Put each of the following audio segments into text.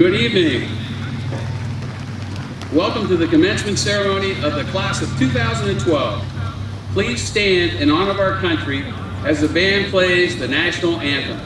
Good evening. Welcome to the commencement ceremony of the class of 2012. Please stand in honor of our country as the band plays the national anthem.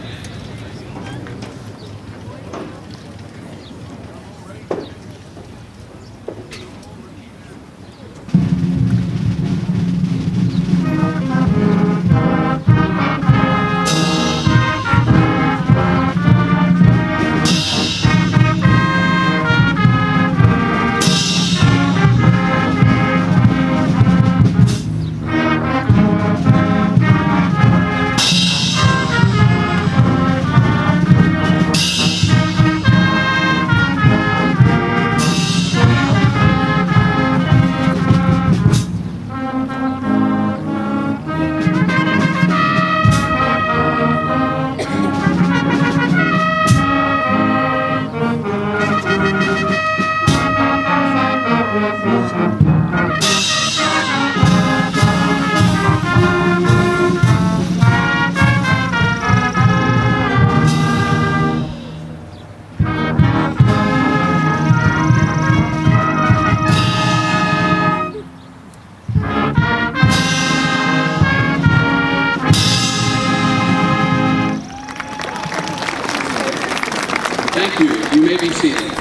Thank you. You may be seated.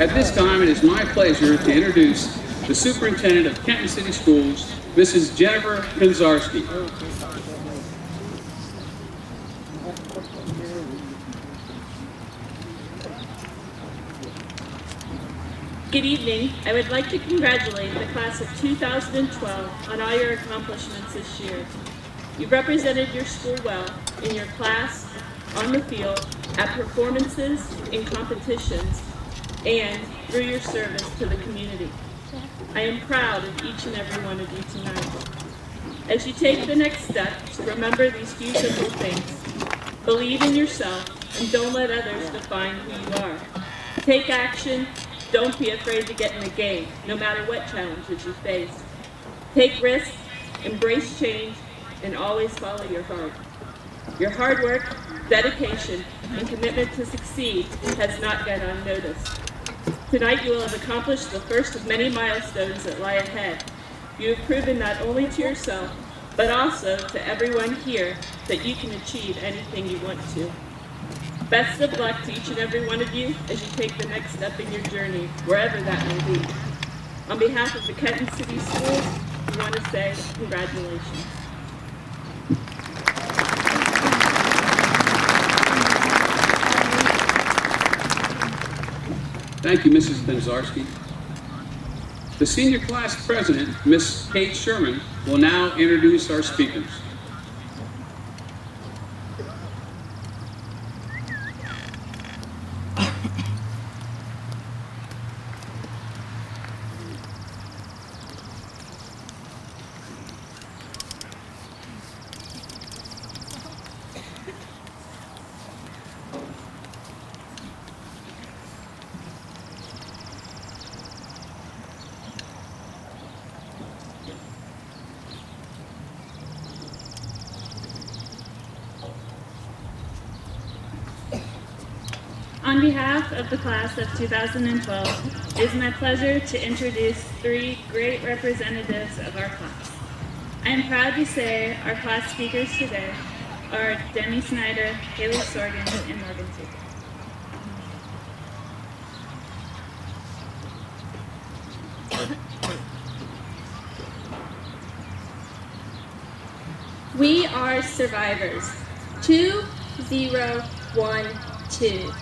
At this time, it is my pleasure to introduce the Superintendent of Kenton City Schools, Mrs. Jennifer Konzarski. Good evening. I would like to congratulate the class of 2012 on all your accomplishments this year. You've represented your school well in your class, on the field, at performances, in competitions, and through your service to the community. I am proud of each and every one of you tonight. As you take the next steps, remember these few simple things. Believe in yourself and don't let others define who you are. Take action. Don't be afraid to get in the game, no matter what challenges you face. Take risks, embrace change, and always follow your heart. Your hard work, dedication, and commitment to succeed has not gone unnoticed. Tonight you will have accomplished the first of many milestones that lie ahead. You have proven not only to yourself, but also to everyone here that you can achieve anything you want to. Best of luck to each and every one of you as you take the next step in your journey, wherever that may be. On behalf of the Kenton City Schools, we want to say congratulations. Thank you, Mrs. Konzarski. The senior class president, Ms. Kate Sherman, will now introduce our speakers. On behalf of the class of 2012, it is my pleasure to introduce three great representatives of our class. I am proud to say our class speakers today are Demi Snyder, Haley Sorgan, and Morgan Taylor. We are survivors. 2012.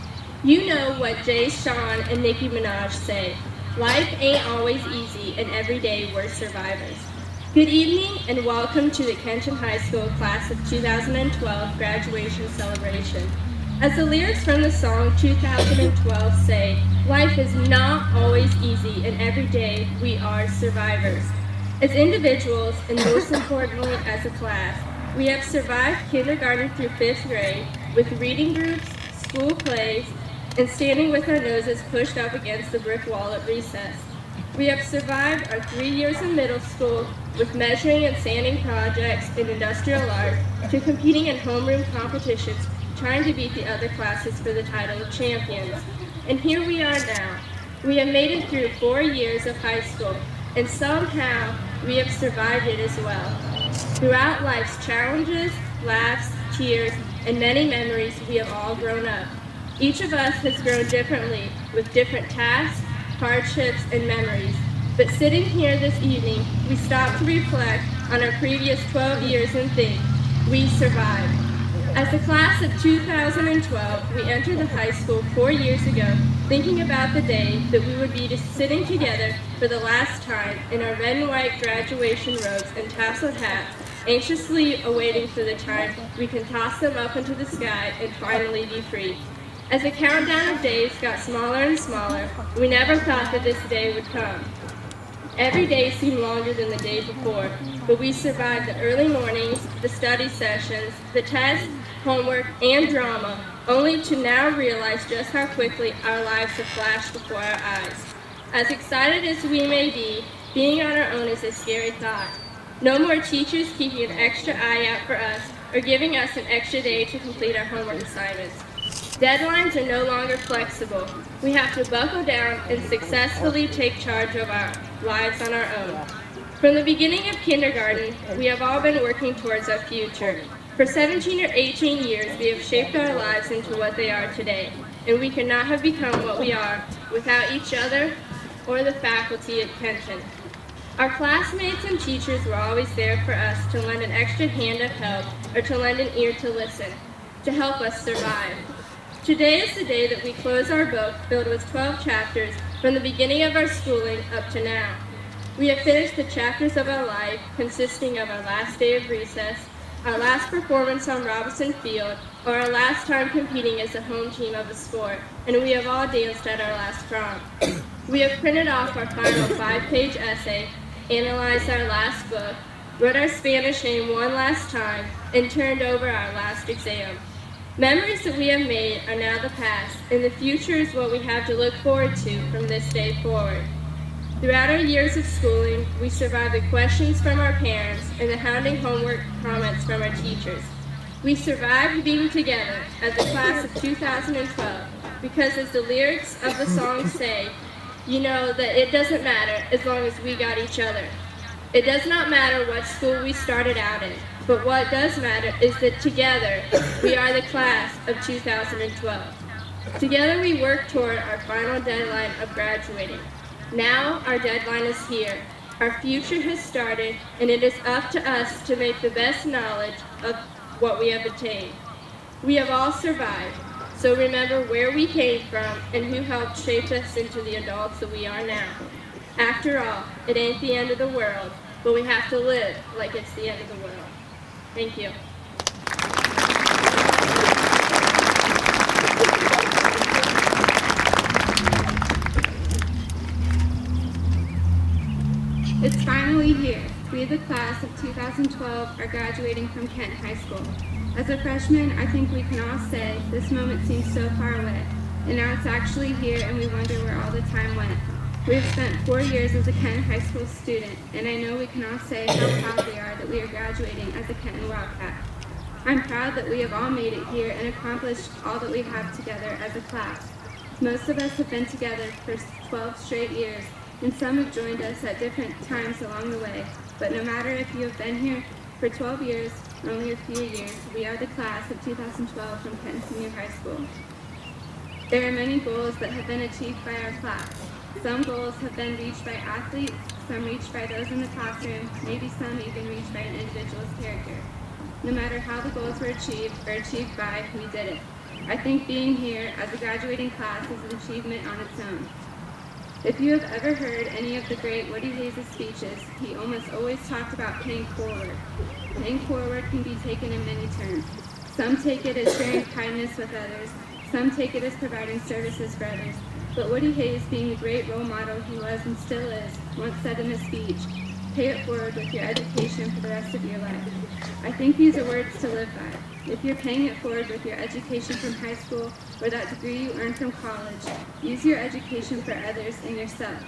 You know what Jay Sean and Nicki Minaj say. Life ain't always easy, and every day we're survivors. Good evening, and welcome to the Kenton High School Class of 2012 Graduation Celebration. As the lyrics from the song 2012 say, life is not always easy, and every day we are survivors. As individuals, and most importantly as a class, we have survived kindergarten through 5th grade with reading groups, school plays, and standing with our noses pushed up against the brick wall at recess. We have survived our 3 years in middle school with measuring and sanding projects in industrial art to competing in homeroom competitions, trying to beat the other classes for the title of champions. And here we are now. We have made it through 4 years of high school, and somehow we have survived it as well. Throughout life's challenges, laughs, tears, and many memories, we have all grown up. Each of us has grown differently with different tasks, hardships, and memories. But sitting here this evening, we stop to reflect on our previous 12 years and think, we survived. As the class of 2012, we entered the high school 4 years ago, thinking about the day that we would be sitting together for the last time in our red and white graduation robes and tasseled hats, anxiously awaiting for the time we can toss them up into the sky and finally be free. As the countdown of days got smaller and smaller, we never thought that this day would come. Every day seemed longer than the day before, but we survived the early mornings, the study sessions, the tests, homework, and drama, only to now realize just how quickly our lives have flashed before our eyes. As excited as we may be, being on our own is a scary thought. No more teachers keeping an extra eye out for us or giving us an extra day to complete our homework assignments. Deadlines are no longer flexible. We have to buckle down and successfully take charge of our lives on our own. From the beginning of kindergarten, we have all been working towards our future. For 17 or 18 years, we have shaped our lives into what they are today, and we could not have become what we are without each other or the faculty at Kenton. Our classmates and teachers were always there for us to lend an extra hand of help or to lend an ear to listen, to help us survive. Today is the day that we close our book filled with 12 chapters from the beginning of our schooling up to now. We have finished the chapters of our life consisting of our last day of recess, our last performance on Robinson Field, or our last time competing as a home team of a sport, and we have all danced at our last prom. We have printed off our final 5-page essay, analyzed our last book, wrote our Spanish name one last time, and turned over our last exam. Memories that we have made are now the past, and the future is what we have to look forward to from this day forward. Throughout our years of schooling, we survived the questions from our parents and the hounding homework comments from our teachers. We survived being together as the class of 2012 because, as the lyrics of the song say, you know that it doesn't matter as long as we got each other. It does not matter what school we started out in, but what does matter is that together we are the class of 2012. Together we work toward our final deadline of graduating. Now our deadline is here. Our future has started, and it is up to us to make the best knowledge of what we have attained. We have all survived, so remember where we came from and who helped shape us into the adults that we are now. After all, it ain't the end of the world, but we have to live like it's the end of the world. Thank you. It's finally here. We, the class of 2012, are graduating from Kent High School. As a freshman, I think we can all say this moment seems so far away, and now it's actually here and we wonder where all the time went. We've spent 4 years as a Kenton High School student, and I know we can all say how proud we are that we are graduating as a Kenton Wildcat. I'm proud that we have all made it here and accomplished all that we have together as a class. Most of us have been together for 12 straight years, and some have joined us at different times along the way, but no matter if you have been here for 12 years or only a few years, we are the class of 2012 from Kenton Senior High School. There are many goals that have been achieved by our class. Some goals have been reached by athletes, some reached by those in the classroom, maybe some even reached by an individual's character. No matter how the goals were achieved or achieved by, we did it. I think being here as a graduating class is an achievement on its own. If you have ever heard any of the great Woody Hayes' speeches, he almost always talked about paying forward. Paying forward can be taken in many terms. Some take it as sharing kindness with others, some take it as providing services for others. But Woody Hayes, being the great role model he was and still is, once said in a speech, pay it forward with your education for the rest of your life. I think these are words to live by. If you're paying it forward with your education from high school or that degree you earned from college, use your education for others and yourself.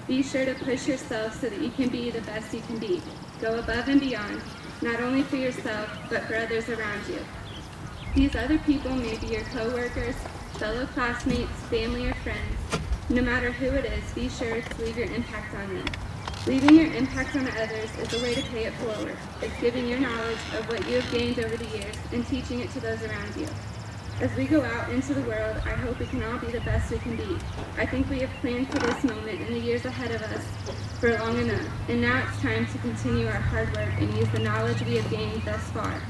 Be sure to push yourself so that you can be the best you can be. Go above and beyond, not only for yourself, but for others around you. These other people may be your coworkers, fellow classmates, family, or friends. No matter who it is, be sure to leave your impact on them. Leaving your impact on others is a way to pay it forward. It's giving your knowledge of what you have gained over the years and teaching it to those around you. As we go out into the world, I hope we can all be the best we can be. I think we have planned for this moment and the years ahead of us for long enough, and now it's time to continue our hard work and use the knowledge we have gained thus far.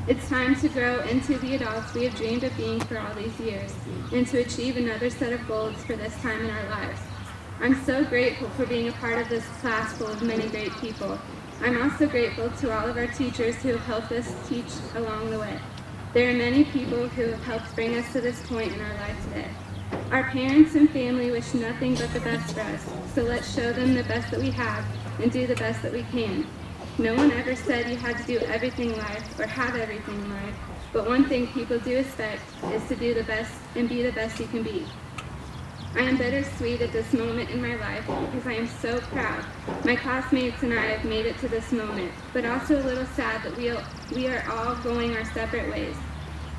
It's time to grow into the adults we have dreamed of being for all these years, and to achieve another set of goals for this time in our lives. I'm so grateful for being a part of this class full of many great people. I'm also grateful to all of our teachers who have helped us teach along the way. There are many people who have helped bring us to this point in our life today. Our parents and family wish nothing but the best for us, so let's show them the best that we have and do the best that we can. No one ever said you had to do everything in life or have everything in life, but one thing people do expect is to do the best and be the best you can be. I am bittersweet at this moment in my life because I am so proud my classmates and I have made it to this moment, but also a little sad that we are all going our separate ways.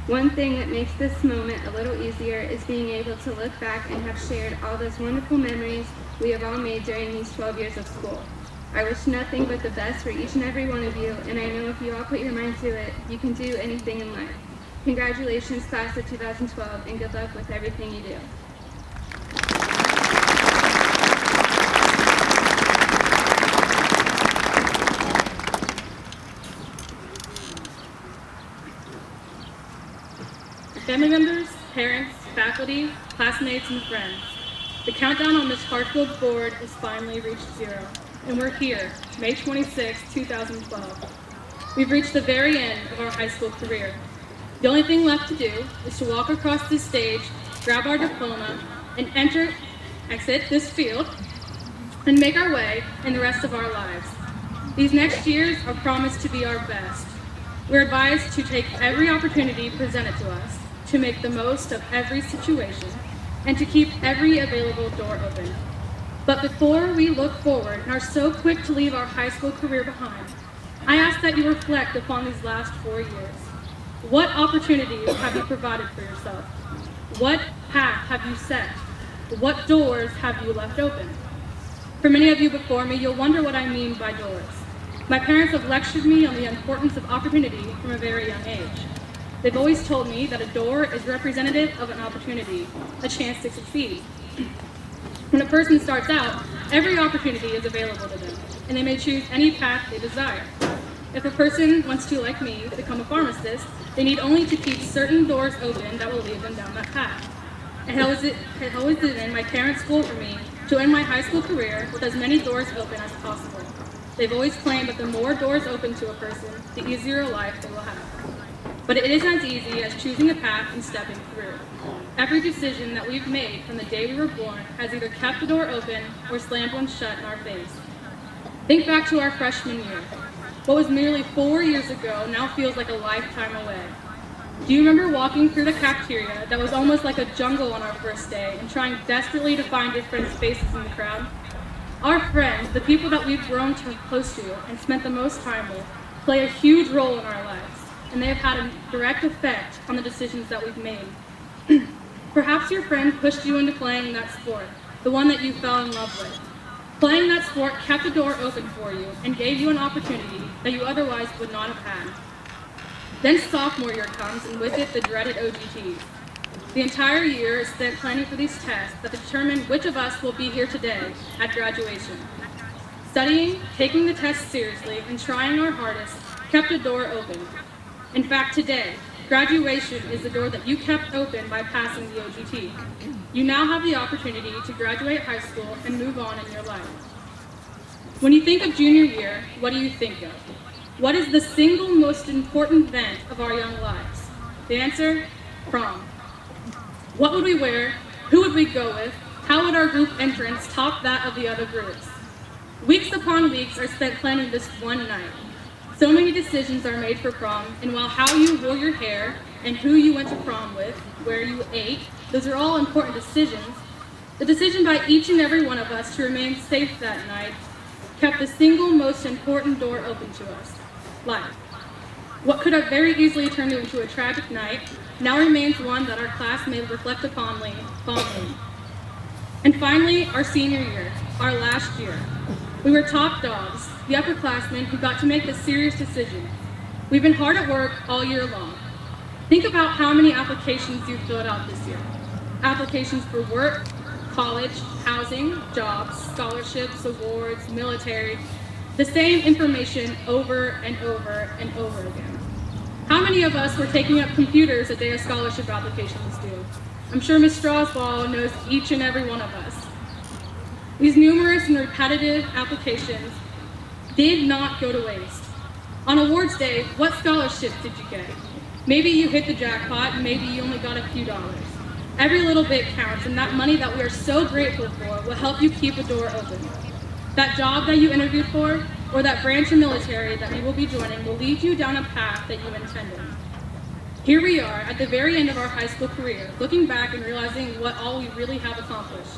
One thing that makes this moment a little easier is being able to look back and have shared all those wonderful memories we have all made during these 12 years of school. I wish nothing but the best for each and every one of you, and I know if you all put your mind to it, you can do anything in life. Congratulations, class of 2012, and good luck with everything you do. Family members, parents, faculty, classmates, and friends. The countdown on Ms. Hartfield's board has finally reached 0, and we're here, May 26, 2012. We've reached the very end of our high school career. The only thing left to do is to walk across this stage, grab our diploma, and exit this field, and make our way in the rest of our lives. These next years are promised to be our best. We're advised to take every opportunity presented to us, to make the most of every situation, and to keep every available door open. But before we look forward and are so quick to leave our high school career behind, I ask that you reflect upon these last 4 years. What opportunities have you provided for yourself? What path have you set? What doors have you left open? For many of you before me, you'll wonder what I mean by doors. My parents have lectured me on the importance of opportunity from a very young age. They've always told me that a door is representative of an opportunity, a chance to succeed. When a person starts out, every opportunity is available to them, and they may choose any path they desire. If a person wants to, like me, become a pharmacist, they need only to keep certain doors open that will lead them down that path. It has always been my parents' goal for me to end my high school career with as many doors open as possible. They've always claimed that the more doors open to a person, the easier a life they will have. But it isn't as easy as choosing a path and stepping through. Every decision that we've made from the day we were born has either kept a door open or slammed one shut in our face. Think back to our freshman year. What was merely 4 years ago now feels like a lifetime away. Do you remember walking through the cafeteria that was almost like a jungle on our first day and trying desperately to find your friends' faces in the crowd? Our friends, the people that we've grown close to and spent the most time with, play a huge role in our lives, and they have had a direct effect on the decisions that we've made. Perhaps your friend pushed you into playing that sport, the one that you fell in love with. Playing that sport kept the door open for you and gave you an opportunity that you otherwise would not have had. Then sophomore year comes, and with it the dreaded OGTs. The entire year is spent planning for these tests that determine which of us will be here today at graduation. Studying, taking the tests seriously, and trying our hardest kept a door open. In fact, today, graduation is the door that you kept open by passing the OGT. You now have the opportunity to graduate high school and move on in your life. When you think of junior year, what do you think of? What is the single most important event of our young lives? The answer? Prom. What would we wear? Who would we go with? How would our group entrance top that of the other groups? Weeks upon weeks are spent planning this one night. So many decisions are made for prom, and while how you wore your hair and who you went to prom with, where you ate, those are all important decisions, The decision by each and every one of us to remain safe that night kept the single most important door open to us, life. What could have very easily turned into a tragic night now remains one that our class may reflect upon fondly. And finally, our senior year, our last year. We were top dogs, the upperclassmen who got to make the serious decision. We've been hard at work all year long. Think about how many applications you've filled out this year. Applications for work, college, housing, jobs, scholarships, awards, military, the same information over and over and over again. How many of us were taking up computers the day a scholarship application was due? I'm sure Ms. Strasbaugh knows each and every one of us. These numerous and repetitive applications did not go to waste. On awards day, what scholarships did you get? Maybe you hit the jackpot, maybe you only got a few dollars. Every little bit counts, and that money that we are so grateful for will help you keep a door open. That job that you interviewed for, or that branch of military that you will be joining will lead you down a path that you intended. Here we are at the very end of our high school career, looking back and realizing what all we really have accomplished.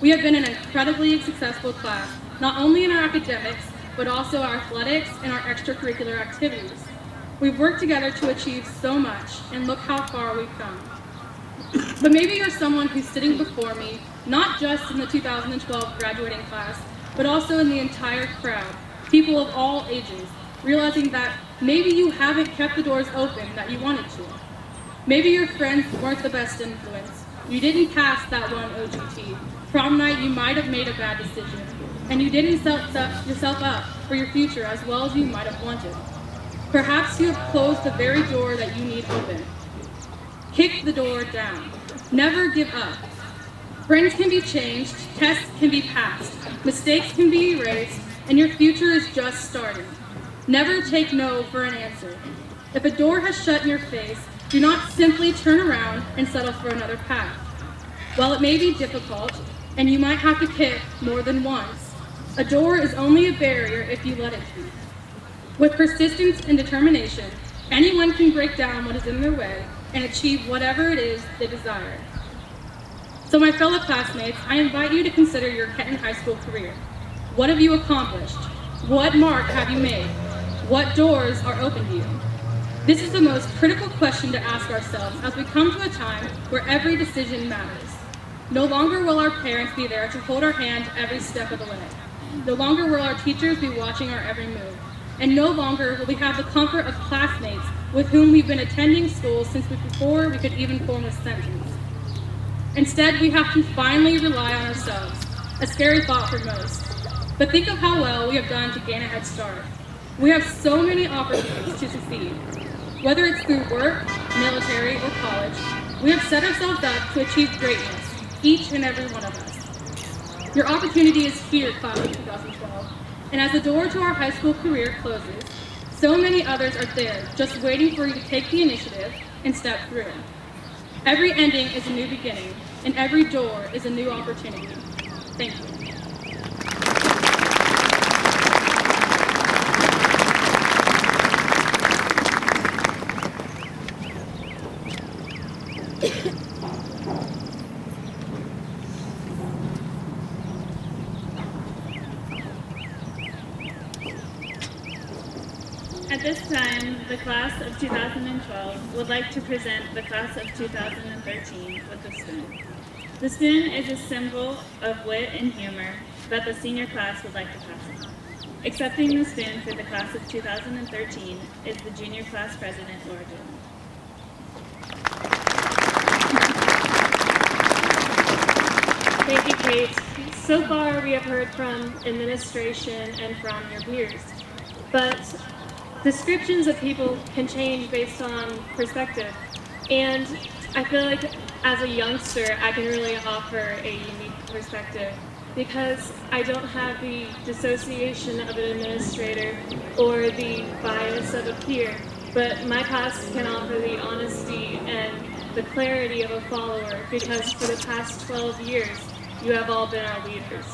We have been an incredibly successful class, not only in our academics, but also our athletics and our extracurricular activities. We've worked together to achieve so much, and look how far we've come. But maybe you're someone who's sitting before me, not just in the 2012 graduating class, but also in the entire crowd, people of all ages, realizing that maybe you haven't kept the doors open that you wanted to. Maybe your friends weren't the best influence. You didn't pass that one OGT. Prom night, you might have made a bad decision, and you didn't set yourself up for your future as well as you might have wanted. Perhaps you have closed the very door that you need open. Kick the door down. Never give up. Friends can be changed, tests can be passed, mistakes can be erased, and your future is just starting. Never take no for an answer. If a door has shut in your face, do not simply turn around and settle for another path. While it may be difficult, and you might have to kick more than once, a door is only a barrier if you let it be. With persistence and determination, anyone can break down what is in their way and achieve whatever it is they desire. So my fellow classmates, I invite you to consider your Kenton High School career. What have you accomplished? What mark have you made? What doors are open to you? This is the most critical question to ask ourselves as we come to a time where every decision matters. No longer will our parents be there to hold our hand every step of the way. No longer will our teachers be watching our every move. And no longer will we have the comfort of classmates with whom we've been attending school since before we could even form a sentence. Instead, we have to finally rely on ourselves, a scary thought for most. But think of how well we have done to gain a head start. We have so many opportunities to succeed. Whether it's through work, military, or college, we have set ourselves up to achieve greatness, each and every one of us. Your opportunity is here, class of 2012. And as the door to our high school career closes, so many others are there, just waiting for you to take the initiative and step through. Every ending is a new beginning, and every door is a new opportunity. Thank you. At this time, the class of 2012 would like to present the class of 2013 with a spoon. The spoon is a symbol of wit and humor that the senior class would like to pass on. Accepting the spoon for the class of 2013 is the junior class president, Laura Dillon. Thank you, Kate. So far, we have heard from administration and from your peers, but descriptions of people can change based on perspective. And I feel like as a youngster, I can really offer a unique perspective because I don't have the dissociation of an administrator or the bias of a peer, but my class can offer the honesty and the clarity of a follower because for the past 12 years, you have all been our leaders.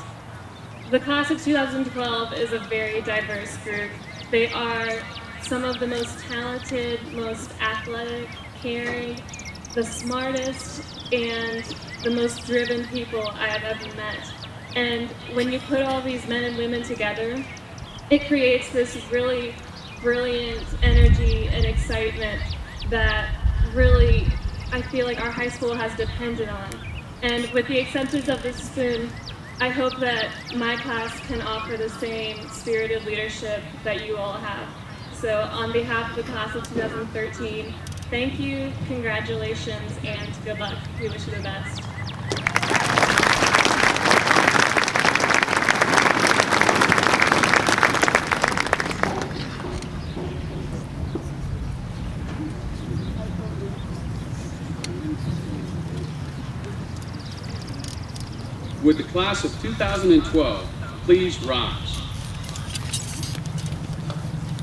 The class of 2012 is a very diverse group. They are some of the most talented, most athletic, caring, the smartest and the most driven people I have ever met. And when you put all these men and women together, it creates this really brilliant energy and excitement that really I feel like our high school has depended on. And with the acceptance of this spoon, I hope that my class can offer the same spirited leadership that you all have. So on behalf of the class of 2013, thank you, congratulations, and good luck. We wish you the best. Would the class of 2012 please rise?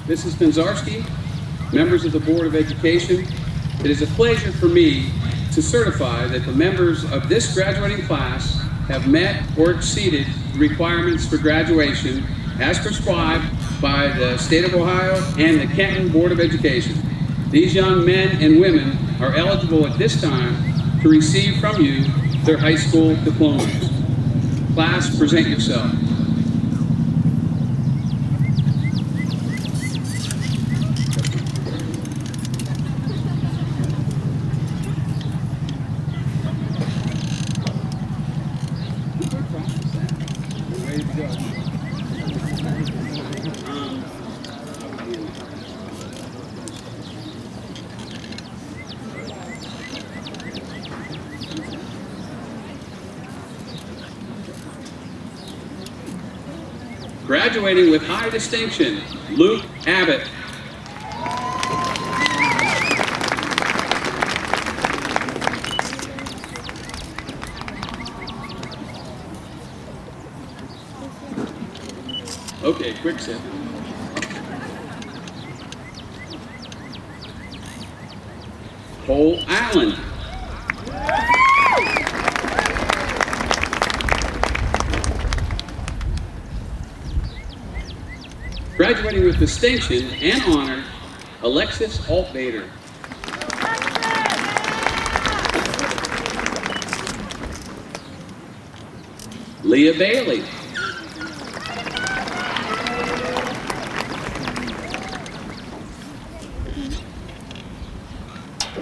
Mrs. Penzarski, members of the Board of Education, it is a pleasure for me to certify that the members of this graduating class have met or exceeded the requirements for graduation as prescribed by the State of Ohio and the Kenton Board of Education. These young men and women are eligible at this time to receive from you their high school diplomas. Class, present yourself. Graduating with high distinction, Luke Abbott. Okay, quick sip. Cole Allen. Graduating with distinction and honor, Alexis Altvader. Leah Bailey.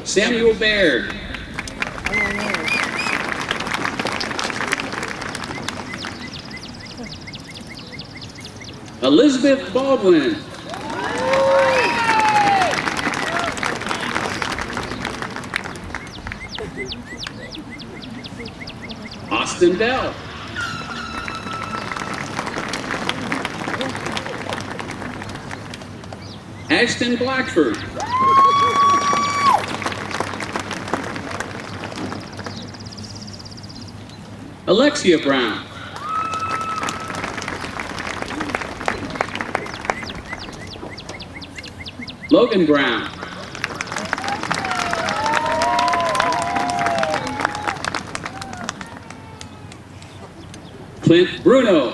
Samuel Baird. Elizabeth Baldwin. Austin Bell. Ashton Blackford. Alexia Brown. Logan Brown. Clint Bruno.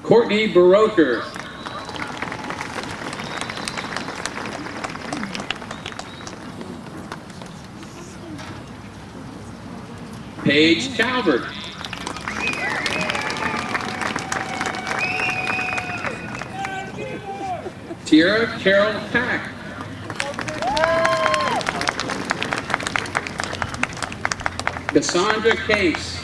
Courtney Baroker. Paige Calvert. Tierra Carol Pack. Cassandra Case.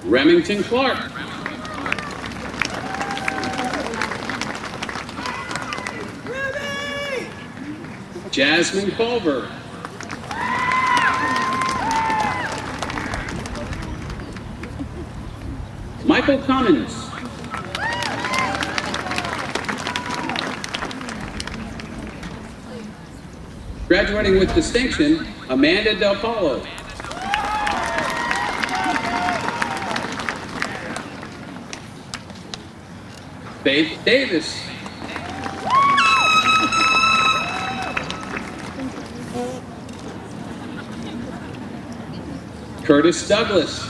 Remington Clark. Jasmine Culver. Michael Cummins. Graduating with distinction, Amanda Del Paulo. Faith Davis. Curtis Douglas.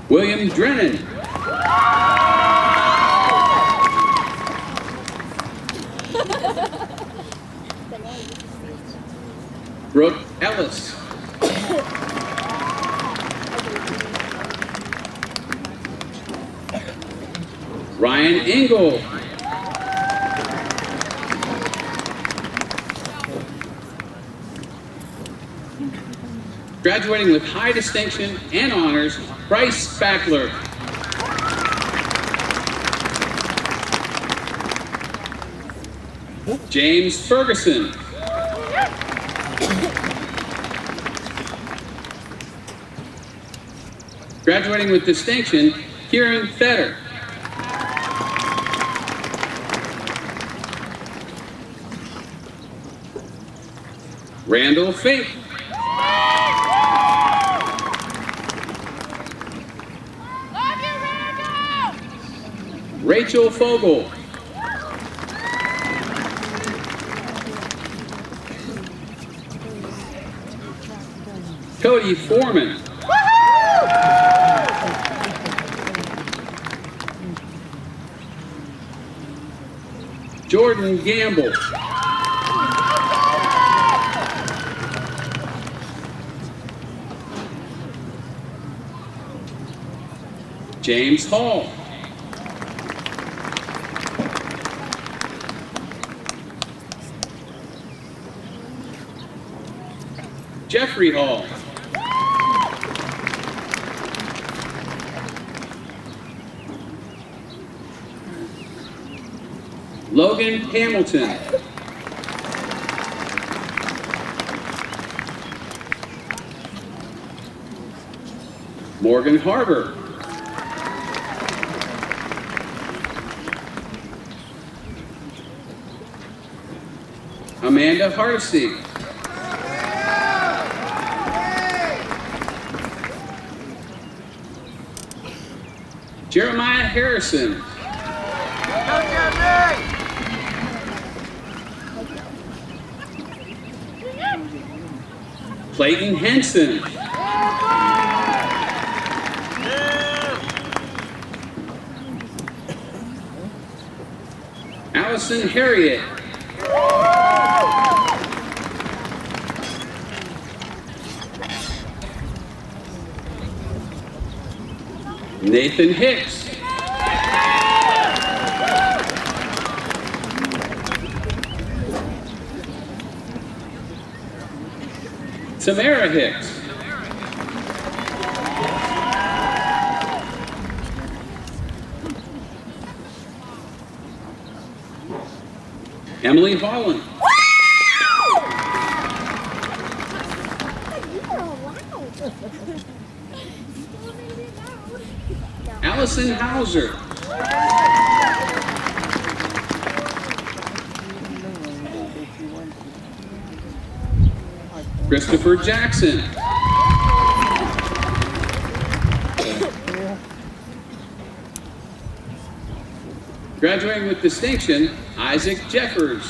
William Drennan. Brooke Ellis. Ryan Engel. Graduating with high distinction and honors, Bryce Backler. James Ferguson. Graduating with distinction, Kieran Fetter. Randall Fink. Rachel Fogel. Cody Foreman. Jordan Gamble. James Hall. Jeffrey Hall. Logan Hamilton. Morgan Harbor. Amanda Hardesty. Jeremiah Harrison. Clayton Henson. Allison Harriet. Nathan Hicks. Tamara Hicks. Emily Holland. Allison Hauser. Christopher Jackson. Graduating with distinction, Isaac Jeffers.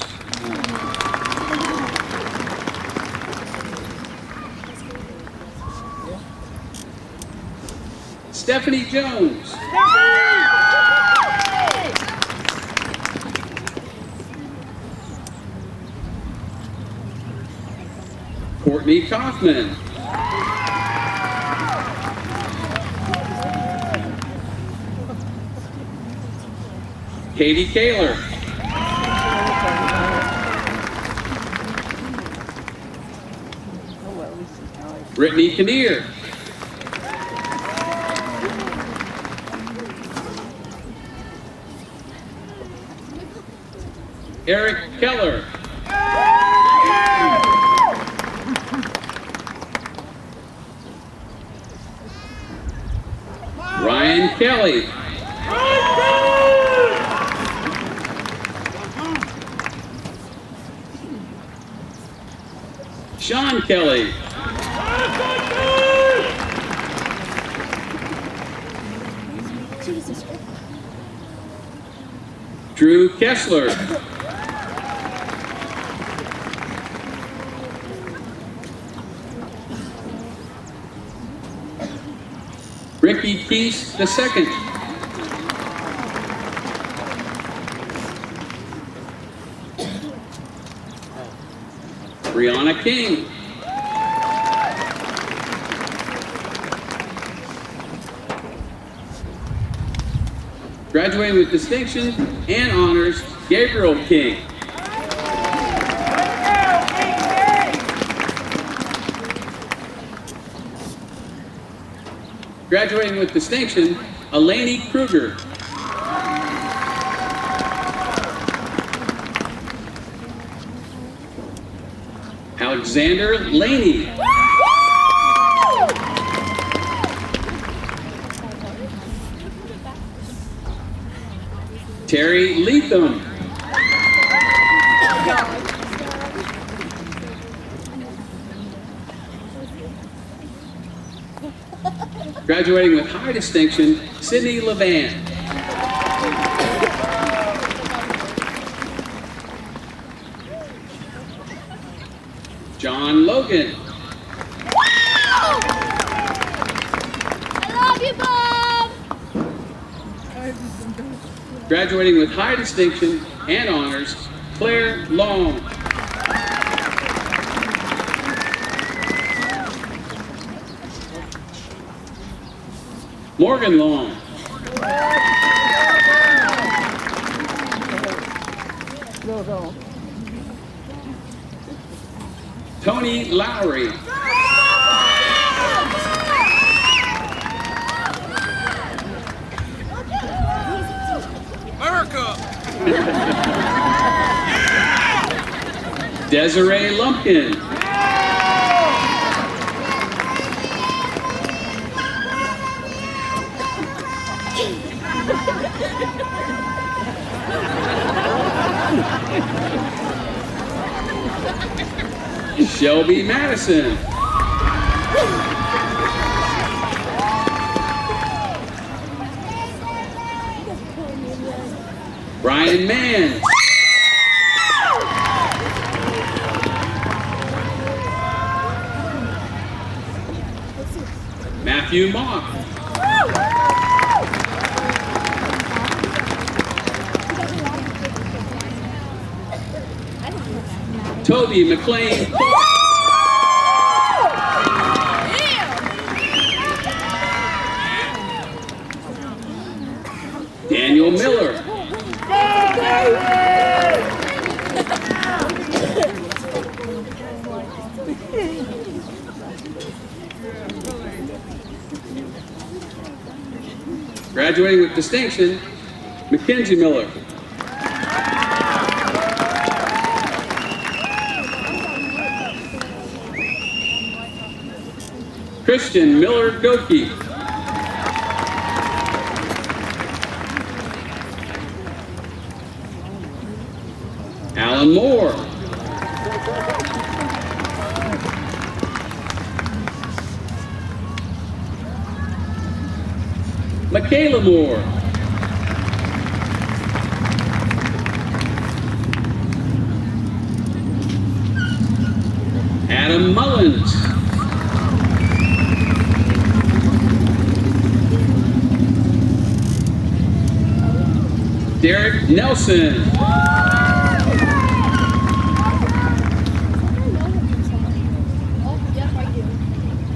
Stephanie Jones. Courtney Kaufman. Katie Kaler. Brittany Kinnear. Eric Keller. Ryan Kelly. Sean Kelly. Drew Kessler. Ricky Keese II. Brianna King. Graduating with distinction and honors, Gabriel King. Graduating with distinction, Eleni Kruger. Alexander Laney. Terry Leatham. Graduating with high distinction, Sydney Levan. John Logan. I love you, Bob! Graduating with high distinction and honors, Claire Long. Morgan Long. Tony Lowry. America! Desiree Lumpkin. Shelby Madison. Brian Mann. Matthew Mock. Toby McLean. Daniel Miller. Graduating with distinction, Mackenzie Miller. Christian Miller Goki. Alan Moore. Michaela Moore. Adam Mullins. Derek Nelson.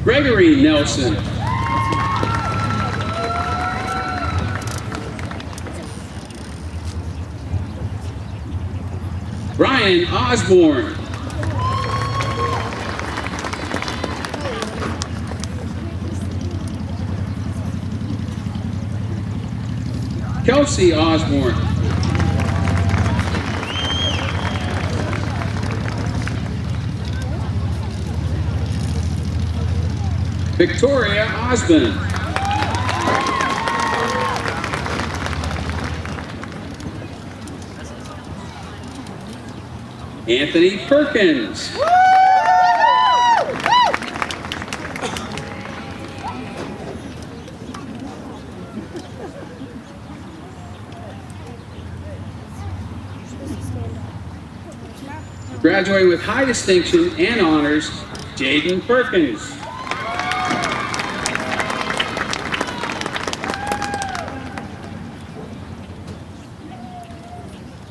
Gregory Nelson. Brian Osborne. Kelsey Osborne. Victoria Osborne. Anthony Perkins. Graduating with high distinction and honors, Jaden Perkins.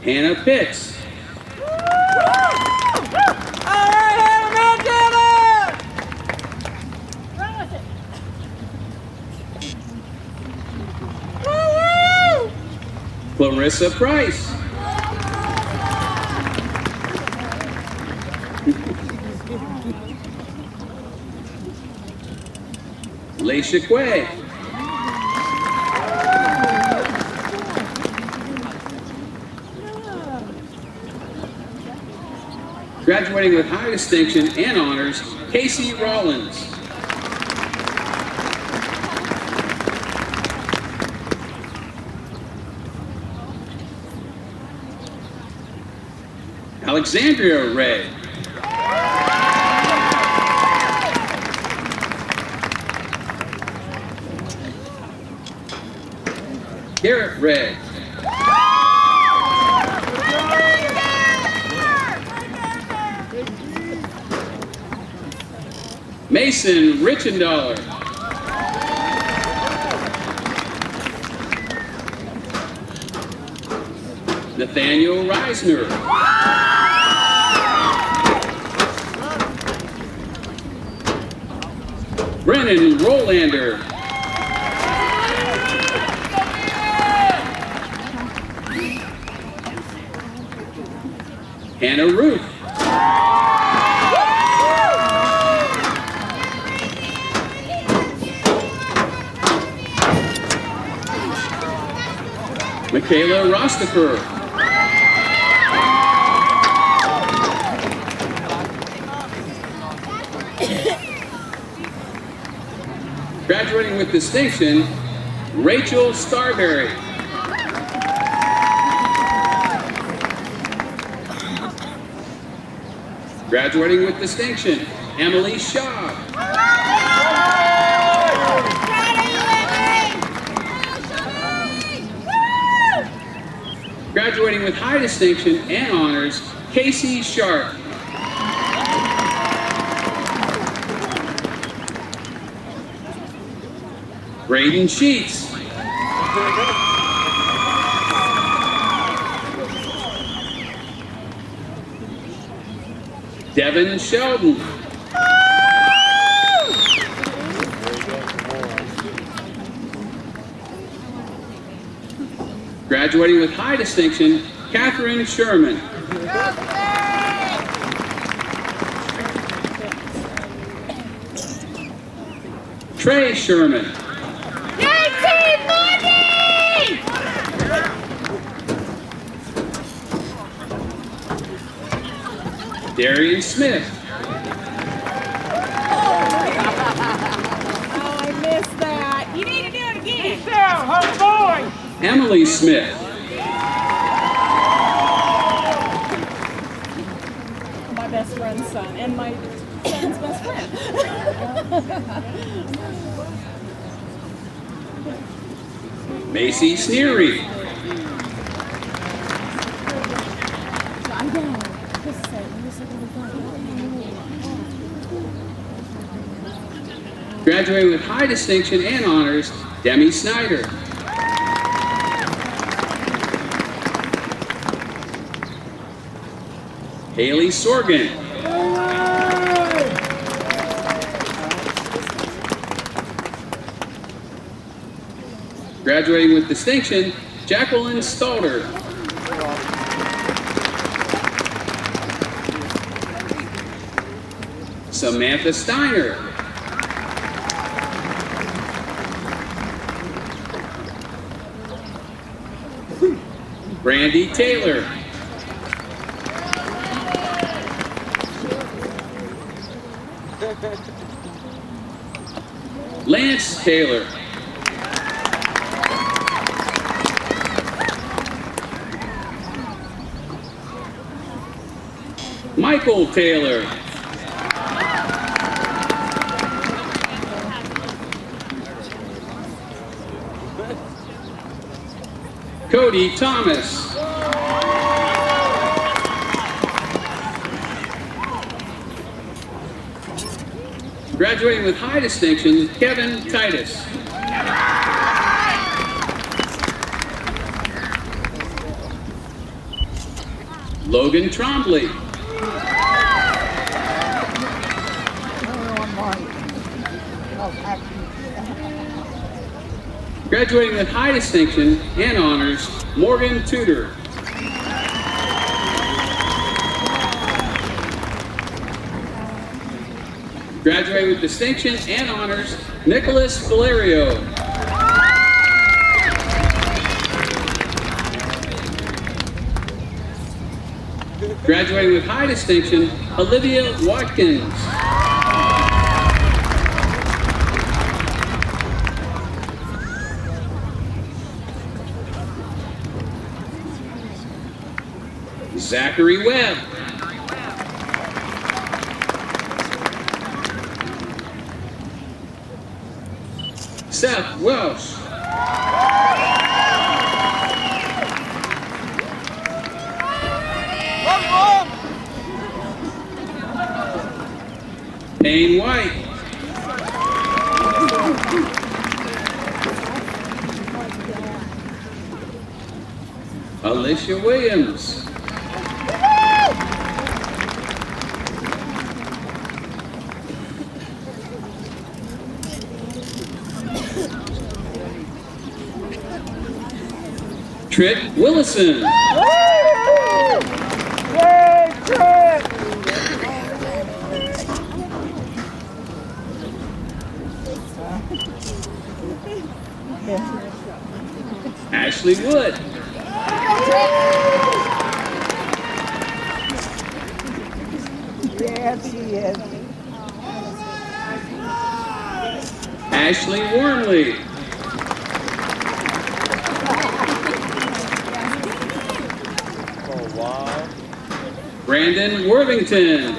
Hannah Pitts. Clarissa Price. Leisha Quay. Graduating with high distinction and honors, Casey Rollins. Alexandria Ray. Garrett Ray. Mason Richendaler. Nathaniel Reisner. Brennan Rolander. Hannah Ruth. Michaela Rostifer. Graduating with distinction, Rachel Starberry. Graduating with distinction, Emily Shaw. Graduating with high distinction and honors, Casey Sharp. Braden Sheets. Devin Sheldon. Graduating with high distinction, Catherine Sherman. Trey Sherman. Darian Smith. Oh, I missed that. You need to do it again. Get down, homeboy. Emily Smith. My best friend's son and my son's best friend. Macy Sneery. I know. Just say, Graduating with high distinction and honors, Demi Snyder. Haley Sorgan. Graduating with distinction, Jacqueline Stalter. Samantha Steiner. Brandy Taylor. Lance Taylor. Michael Taylor. Cody Thomas. Graduating with high distinction, Kevin Titus. Logan Trombley. Graduating with high distinction and honors, Morgan Tudor. Graduating with distinction and honors, Nicholas Valerio. Graduating with high distinction, Olivia Watkins. Zachary Webb. Seth Welsh. Payne White. Alicia Williams. Tripp Willison. Yay, Trip! Ashley Wood. Yes, she is. Ashley Wormley. Brandon Worthington.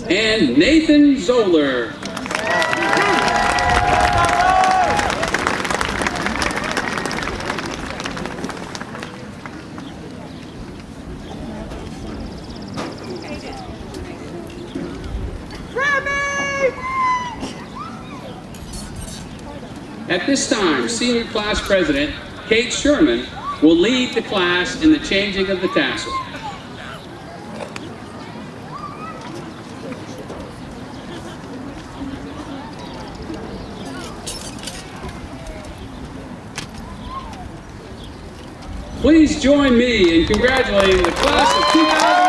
And Nathan Zoller. At this time, Senior Class President Kate Sherman will lead the class in the changing of the tassel. Please join me in congratulating the class of 2000.